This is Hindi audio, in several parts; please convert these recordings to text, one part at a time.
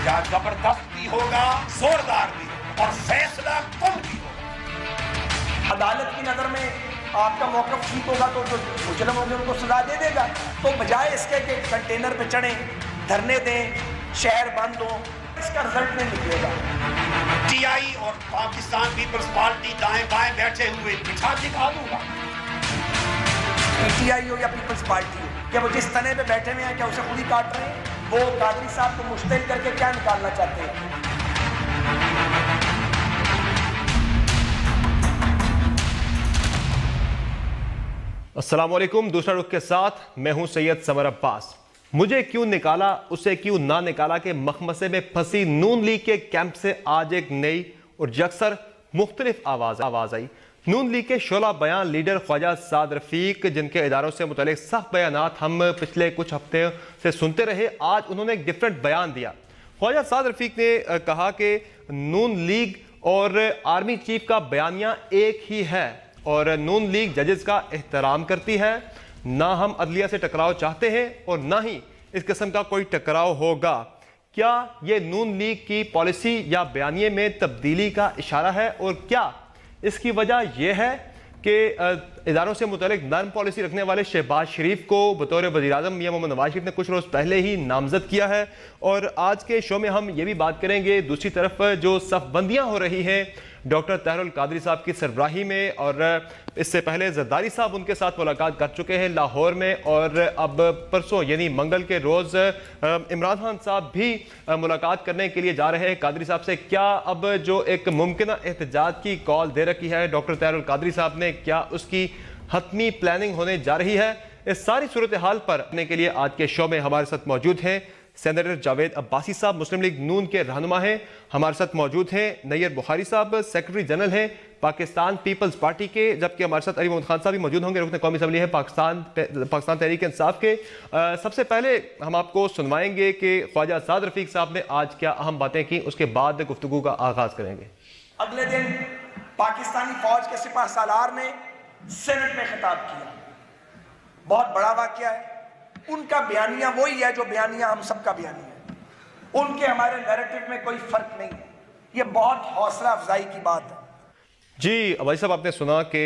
या जबरदस्त भी होगा, जोरदार भी, और फैसला कम भी होगा। अदालत की नजर में आपका मौकफ ठीक होगा तो जो मुजरिम होंगे उनको सजा दे देगा। तो बजाय इसके कि कंटेनर पे चढ़े, धरने दें, शहर बंद हो, इसका रिजल्ट नहीं निकलेगा। टीआई और पाकिस्तान पीपल्स पार्टी दाएं बाएं बैठे हुए बिठा दिखा दूंगा। पीटीआई हो या पीपल्स पार्टी हो, क्या वो जिस तने पे बैठे हुए हैं क्या उसे खुद ही काट रहे हैं? वो कादरी साहब को मुश्तिल करके क्या निकालना चाहते हैं? अस्सलाम वालेकुम। दूसरा रुख के साथ मैं हूं सैयद समर अब्बास। मुझे क्यों निकाला, उसे क्यों ना निकाला के मखमसे में फंसी नून लीग के कैंप से आज एक नई और यकसर मुख्तलिफ आवाज आई। नून लीग के शोला बयान लीडर ख्वाजा साद रफीक, जिनके इदारों से मुतल्लिक सख्त बयानात हम पिछले कुछ हफ्ते से सुनते रहे, आज उन्होंने एक डिफरेंट बयान दिया। ख्वाजा साद रफीक ने कहा कि नून लीग और आर्मी चीफ का बयानिया एक ही है और नून लीग जजेस का एहतराम करती है। ना हम अदलिया से टकराव चाहते हैं और ना ही इस किस्म का कोई टकराव होगा। क्या ये नून लीग की पॉलिसी या बयानिए में तब्दीली का इशारा है और क्या इसकी वजह यह है कि इदारों से मुतल्लिक नर्म पॉलिसी रखने वाले शहबाज शरीफ को बतौर वज़ीर-ए-आज़म मियां मोहम्मद नवाज शरीफ ने कुछ रोज़ पहले ही नामजद किया है। और आज के शो में हम ये भी बात करेंगे दूसरी तरफ जो सफ़बंदियाँ हो रही हैं डॉक्टर ताहिरुल कादरी साहब की सरबराही में, और इससे पहले जरदारी साहब उनके साथ मुलाकात कर चुके हैं लाहौर में, और अब परसों यानी मंगल के रोज़ इमरान खान साहब भी मुलाकात करने के लिए जा रहे हैं कादरी साहब से। क्या अब जो एक मुमकिन एहतजाज की कॉल दे रखी है डॉक्टर ताहिरुल कादरी साहब ने, क्या उसकी हतमी प्लानिंग होने जा रही है? इस सारी सूरत हाल पर अपने के लिए आज के शो में हमारे साथ मौजूद हैं सेनेटर जावेद अब्बासी साहब, मुस्लिम लीग नून के रहनुमा हैं। हमारे साथ मौजूद हैं नैयर बुखारी साहब, सेक्रेटरी जनरल हैं पाकिस्तान पीपल्स पार्टी के, जबकि हमारे साथ अली मोहम्मद खान साहब भी मौजूद होंगे, रुकन कौमी असम्बली है पाकिस्तान तहरीक इंसाफ के। सबसे पहले हम आपको सुनवाएंगे कि ख्वाजा साद रफीक साहब ने आज क्या अहम बातें की, उसके बाद गुफ्तगू का आगाज करेंगे। अगले दिन पाकिस्तानी फौज के सिपाह सालार ने सेनेट में खिताब किया, बहुत बड़ा वाकया है। उनका बयानिया वही है जो बयानिया हम सबका बयानिया है, उनके हमारे नैरेटिव में कोई फर्क नहीं है। ये बहुत हौसला अफजाई की बात है। जी भाई साहब, आपने सुना कि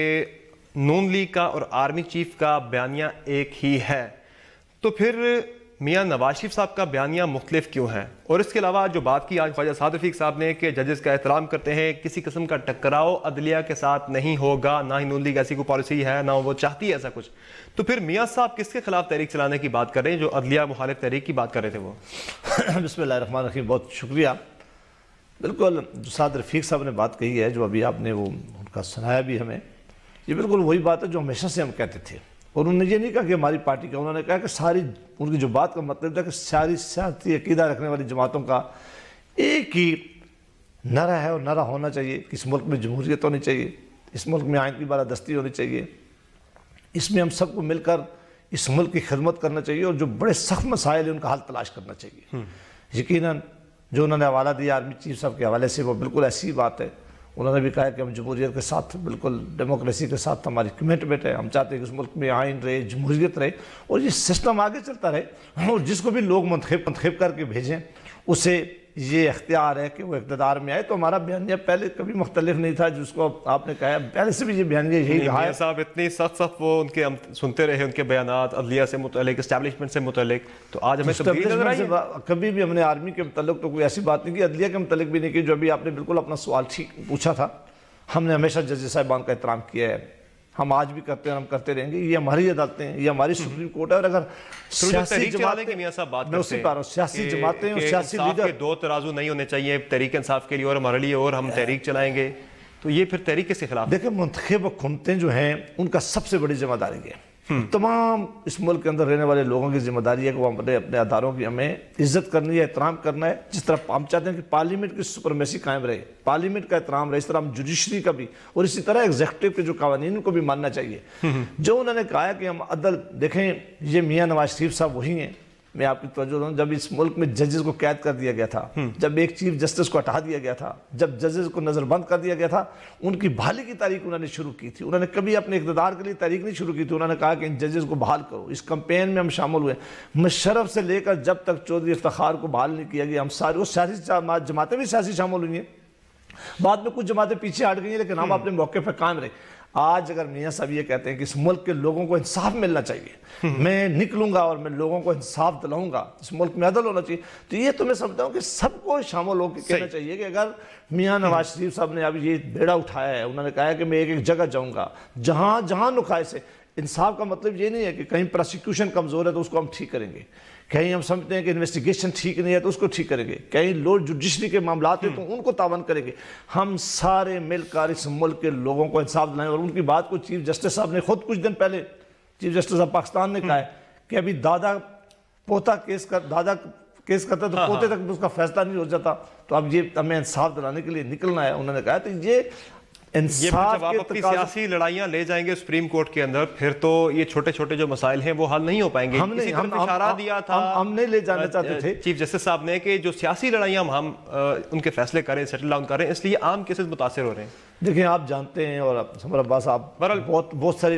नून लीग का और आर्मी चीफ का बयानिया एक ही है, तो फिर मियां नवाज शरीफ साहब का बयानिया मुख्तलिफ क्यों है? और इसके अलावा जो बात की आज ख्वाजा साद रफीक साहब ने कि जजेस का एहतराम करते हैं, किसी किस्म का टकराव अदलिया के साथ नहीं होगा, ना ही नून लीग ऐसी कोई पॉलिसी है, ना वो चाहती है ऐसा कुछ, तो फिर मियां साहब किसके खिलाफ तहरीक चलाने की बात कर रहे हैं? जो अदलिया मुखालिफ तहरीक की बात कर रहे थे वो। बिस्मिल्लाहिर्रहमानिर्रहीम, बहुत शुक्रिया। बिल्कुल जो साद रफीक साहब ने बात कही है, जो अभी आपने वो उनका सुनाया भी हमें, ये बिल्कुल वही बात है जो हमेशा से हम कहते थे। और उन्होंने ये नहीं कहा कि हमारी पार्टी का, उन्होंने कहा कि सारी, उनकी जो बात का मतलब था कि सारी सियासी अकीदा रखने वाली जमातों का एक ही नारा है और नारा होना चाहिए कि इस मुल्क में जमहूरियत होनी चाहिए, इस मुल्क में आइन की बालादस्ती होनी चाहिए, इसमें हम सबको मिलकर इस मुल्क की खिदमत करना चाहिए और जो बड़े सख्त मसाइल हैं उनका हल तलाश करना चाहिए। यकीनन जो उन्होंने हवाला दिया आर्मी चीफ साहब के हवाले से, वो बिल्कुल ऐसी बात है। उन्होंने भी कहा कि हम जमहूरियत के साथ, बिल्कुल डेमोक्रेसी के साथ हमारी कमिटमेंट है, हम चाहते हैं कि उस मुल्क में आइन रहे, जमहूरियत रहे और ये सिस्टम आगे चलता रहे, और जिसको भी लोग मंतखब करके भेजें उसे ये इख्तियार है कि वो इक़्तिदार में आए। तो हमारा बयानिया पहले कभी मुख्तलिफ नहीं था, जिसको आपने कहा पहले से भी ये बयानिया यही रहा है। साहब इतनी सख्त वो उनके हम सुनते रहे, उनके बयानात अदलिया से मुतल्लिक, एस्टैब्लिशमेंट से मुतल्लिक, तो आज हमें कभी भी हमने आर्मी के मुतल्लिक तो कोई ऐसी बात नहीं की, अदलिया के मुतल्लिक भी नहीं की। जो अभी आपने बिल्कुल अपना सवाल ठीक पूछा था, हमने हमेशा जज साहिबान का एहतराम किया है, हम आज भी करते हैं, हम करते रहेंगे। ये हमारी अदालतें हैं, ये हमारी सुप्रीम कोर्ट है। और अगर सियासी जमातें, मैं उसी पर सियासी जमातें और सियासी लीडर, दो तराजू नहीं होने चाहिए तहरीक इंसाफ के लिए और हमारे लिए, और हम तहरीक चलाएंगे, तो ये फिर तहरीक के खिलाफ। देखिए, मुंतखब हुकूमतें जो हैं उनका सबसे बड़ी जिम्मेदारी है, तमाम इस मुल्क के अंदर रहने वाले लोगों की जिम्मेदारी है कि वो अपने अदारों की हमें इज्जत करनी है, एहतराम करना है। जिस तरह हम चाहते हैं कि पार्लियामेंट की सुपरमेसी कायम रहे, पार्लियामेंट का एहतराम रहे, इस तरह हम जुडिशरी का भी, और इसी तरह एग्जीक्यूटिव के जो कानून को भी मानना चाहिए। जो उन्होंने कहा है कि हम अदल देखें, ये मियाँ नवाज शरीफ साहब वही हैं, मैं आपकी तवज्जो दूं, जब इस मुल्क में जजेस को कैद कर दिया गया था, जब एक चीफ जस्टिस को हटा दिया गया था, जब जजेस को नजरबंद कर दिया गया था, उनकी बहाली की तारीख उन्होंने शुरू की थी। उन्होंने कभी अपने इक़्तिदार के लिए तारीख नहीं शुरू की थी। उन्होंने कहा कि इन जजेस को बहाल करो। इस कैंपेन में हम शामिल हुए। मुशर्रफ से लेकर जब तक चौधरी इफ्तिखार को बहाल नहीं किया गया, हम सारे, वो सियासी जमातें भी सियासी शामिल हुई हैं, बाद में कुछ जमातें पीछे हट गई हैं, लेकिन हम अपने मौके पर कायम रहे। आज अगर मियां साहब ये कहते हैं कि इस मुल्क के लोगों को इंसाफ मिलना चाहिए, मैं निकलूंगा और मैं लोगों को इंसाफ दिलाऊंगा, इस मुल्क में अदल होना चाहिए, तो ये तो मैं समझता हूँ कि सबको शामिल होकर कहना चाहिए कि अगर मियां नवाज शरीफ साहब ने अभी ये बेड़ा उठाया है, उन्होंने कहा है कि मैं एक एक जगह जाऊँगा जहाँ जहाँ नुकाए से, इंसाफ का मतलब ये नहीं है कि कहीं प्रोसिक्यूशन कमज़ोर है तो उसको हम ठीक करेंगे, कहीं हम समझते हैं कि इन्वेस्टिगेशन ठीक नहीं है तो उसको ठीक करेंगे, कहीं लो जुडिशरी के मामला हैं तो उनको तावन करेंगे। हम सारे मिलकर इस मुल्क के लोगों को इंसाफ दिलाएं। और उनकी बात को चीफ जस्टिस साहब ने खुद कुछ दिन पहले, चीफ जस्टिस ऑफ पाकिस्तान ने कहा है कि अभी दादा केस करता तो पोते तक उसका फैसला नहीं हो जाता, तो अब ये हमें इंसाफ दिलाने के लिए निकलना है। उन्होंने कहा तो ये जब आप अपनी सियासी लड़ाइयां ले जाएंगे सुप्रीम कोर्ट के अंदर, फिर तो ये छोटे छोटे जो मसाइल हैं वो हल नहीं हो पाएंगे। हम इशारा दिया था, हम नहीं ले जाना चाहते थे चीफ जस्टिस साहब ने कि जो सियासी लड़ाइयां हम उनके फैसले करें, सेटल डाउन करें, इसलिए आम केसेस मुतासर हो रहे हैं। देखिए आप जानते हैं और समर अब्बास आप बहुत सारे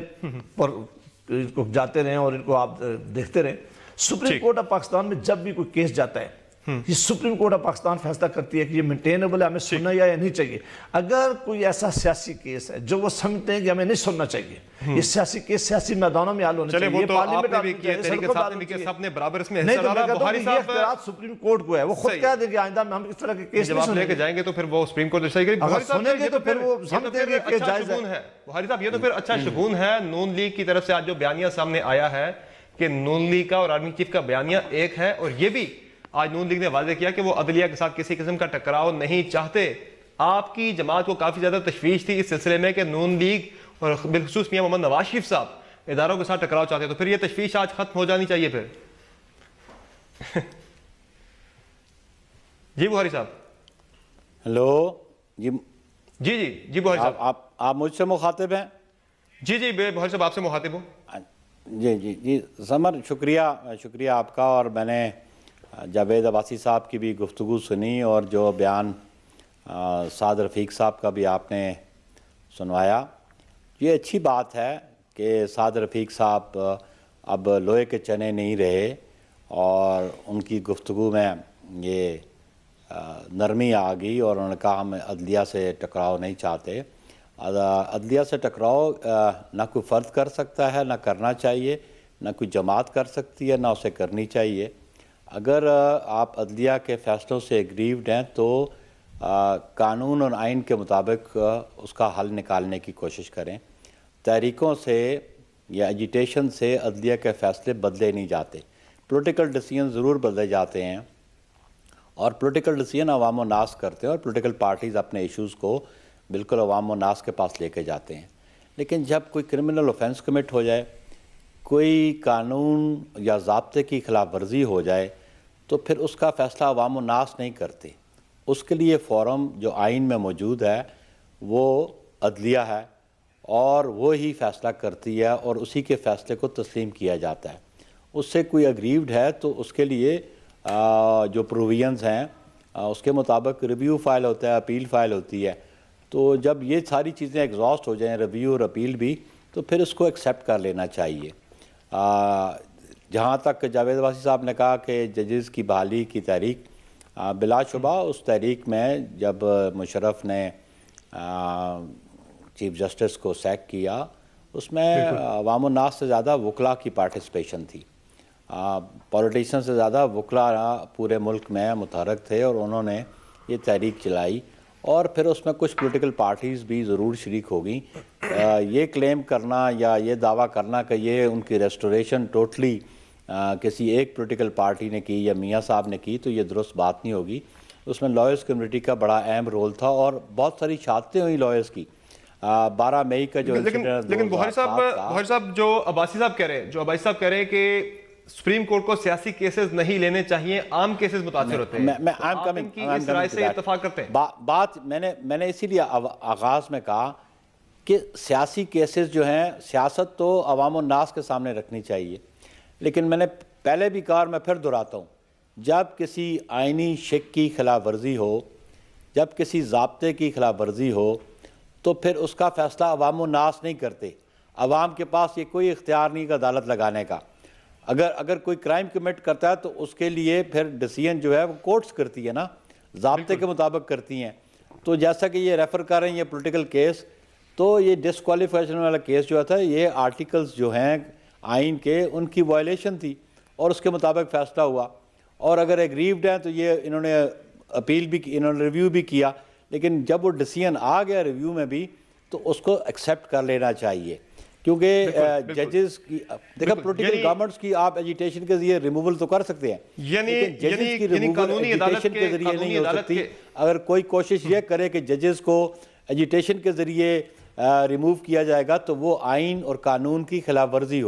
इनको जाते रहे और इनको आप देखते रहे, सुप्रीम कोर्ट ऑफ पाकिस्तान में जब भी कोई केस जाता है, ये सुप्रीम कोर्ट ऑफ पाकिस्तान फैसला करती है कि ये मेंटेनेबल है, हमें सुनना या नहीं चाहिए। अगर कोई ऐसा सियासी केस है जो वो समझते हैं कि हमें नहीं सुनना चाहिए, ये सियासी केस सियासी मैदानों में हल होने चाहिए, ये पार्लियामेंट बराबर इसमें हिस्सा डाला। बुखारी साहब सुप्रीम कोर्ट को है, वो खुद कह देंगे आइंदा में हम इस तरह के केस नहीं लेके जाएंगे तो फिर वो सुप्रीम कोर्ट सुनेंगे तो फिर वो समझेंगे कि जायज है। बुखारी साहब ये तो फिर अच्छा शगुन है। नून लीग की तरफ से आज जो बयानिया सामने आया है कि नून लीग का और आर्मी चीफ का बयानिया एक है, और ये भी आज नून लीग ने वादे किया कि वो अदलिया के साथ किसी किस्म का टकराव नहीं चाहते। आपकी जमात को काफी ज्यादा तशवीश थी इस सिलसिले में कि नून लीग और बिलखुसूस मियां मोहम्मद नवाज शरीफ साहब इदारों के साथ टकराव चाहते, तो फिर ये तशवीश आज खत्म हो जानी चाहिए फिर। जी बुखारी साहब। हेलो जी जी जी जी बुखारी साहब, आप मुझसे मुखातिब हैं? जी जी बुखारी साहब आपसे मुखातिब हूँ। जी जी जी समर, शुक्रिया आपका। और मैंने जावेद अब्बासी साहब की भी गुफ्तगू सुनी और जो बयान साद रफ़ीक साहब का भी आपने सुनवाया। ये अच्छी बात है कि साद रफ़ीक साहब अब लोहे के चने नहीं रहे और उनकी गुफ्तगू में ये नरमी आ गई और उन्होंने कहा हम अदलिया से टकराव नहीं चाहते। अदलिया से टकराव ना कोई फ़र्द कर सकता है, ना करना चाहिए, ना कोई जमात कर सकती है, ना उसे करनी चाहिए। अगर आप अदलिया के फ़ैसलों से एग्रीव्ड हैं तो कानून और आइन के मुताबिक उसका हल निकालने की कोशिश करें। तहरीकों से या एजिटेशन से अदलिया के फ़ैसले बदले नहीं जाते। पॉलिटिकल डिसीजन ज़रूर बदले जाते हैं और पॉलिटिकल डिसीजन अवाम व नास करते हैं और पॉलिटिकल पार्टीज़ अपने इश्यूज़ को बिल्कुल अवाम व नास के पास लेके जाते हैं। लेकिन जब कोई क्रिमिनल ऑफेंस कमिट हो जाए, कोई कानून या ज़ाब्ते की खिलाफ वर्जी हो जाए, तो फिर उसका फ़ैसला अवाम व नास नहीं करते। उसके लिए फ़ोरम जो आइन में मौजूद है वो अदलिया है और वो ही फ़ैसला करती है और उसी के फ़ैसले को तस्लीम किया जाता है। उससे कोई अग्रीव्ड है तो उसके लिए जो प्रोविजंस हैं उसके मुताबिक रिव्यू फ़ाइल होता है, अपील फ़ाइल होती है। तो जब ये सारी चीज़ें एग्जॉस्ट हो जाएं, रिव्यू और अपील भी, तो फिर उसको एक्सेप्ट कर लेना चाहिए। जहाँ तक जावेद अब्बासी साहब ने कहा कि जजेस की बहाली की तारीख, बिलाशुबा उस तारीख में जब मुशर्रफ ने चीफ जस्टिस को सैक किया, उसमें अवाम नास से ज़्यादा वकला की पार्टिसिपेशन थी। पॉलिटिशियन से ज़्यादा वकला पूरे मुल्क में मुतहरक थे और उन्होंने ये तहरीक चलाई और फिर उसमें कुछ पॉलिटिकल पार्टीज़ भी ज़रूर शरीक होगी। ये क्लेम करना या ये दावा करना कि ये उनकी रेस्टोरेशन टोटली किसी एक पॉलिटिकल पार्टी ने की या मियाँ साहब ने की, तो ये दुरुस्त बात नहीं होगी। उसमें लॉयर्स कम्युनिटी का बड़ा अहम रोल था और बहुत सारी शहादतें हुई लॉयर्स की। 12 मई का जो लेकिन बुखारी साहब जो अब्बासी साहब कह रहे हैं कि सुप्रीम कोर्ट को सियासी केसेस नहीं लेने चाहिए, आम केसेस मुतासिर होते हैं। मैं इस राय से इत्तेफाक करते हैं। बात मैंने इसीलिए आगाज में कहा कि सियासी केसेस जो हैं, सियासत तो अवाम और नास के सामने रखनी चाहिए, लेकिन मैंने पहले भी कहा, मैं फिर दोहराता हूँ, जब किसी आइनी शिक की खिलाफ वर्जी हो, जब किसी ज़ाब्ते की खिलाफ वर्जी हो, तो फिर उसका फ़ैसला अवाम नास नहीं करते। अवाम के पास ये कोई इख्तियार नहीं का अदालत लगाने का। अगर कोई क्राइम कमिट करता है तो उसके लिए फिर डिसीजन जो है वो कोर्ट्स करती है ना, ज़ाब्ते के मुताबिक करती हैं। तो जैसा कि ये रेफ़र कर रहे हैं ये पॉलिटिकल केस, तो ये डिस्क्वालिफिकेशन वाला केस जो था, ये आर्टिकल्स जो हैं आइन के, उनकी वायलेशन थी और उसके मुताबिक फ़ैसला हुआ। और अगर एग्रीव्ड हैं तो ये इन्होंने अपील भी की, इन्होंने रिव्यू भी किया, लेकिन जब वो डिसीजन आ गया रिव्यू में भी तो उसको एक्सेप्ट कर लेना चाहिए, क्योंकि जजेस की देखा पॉलिटिकल गवर्नमेंट्स की आप एजिटेशन के जरिए रिमूवल तो कर सकते हैं, जजेस की रिमूवल एजिटेशन के जरिए नहीं हो सकती। अगर कोई कोशिश ये करे कि जजेस को एजिटेशन के जरिए रिमूव किया जाएगा तो वो आइन और कानून की खिलाफ वर्जी हो।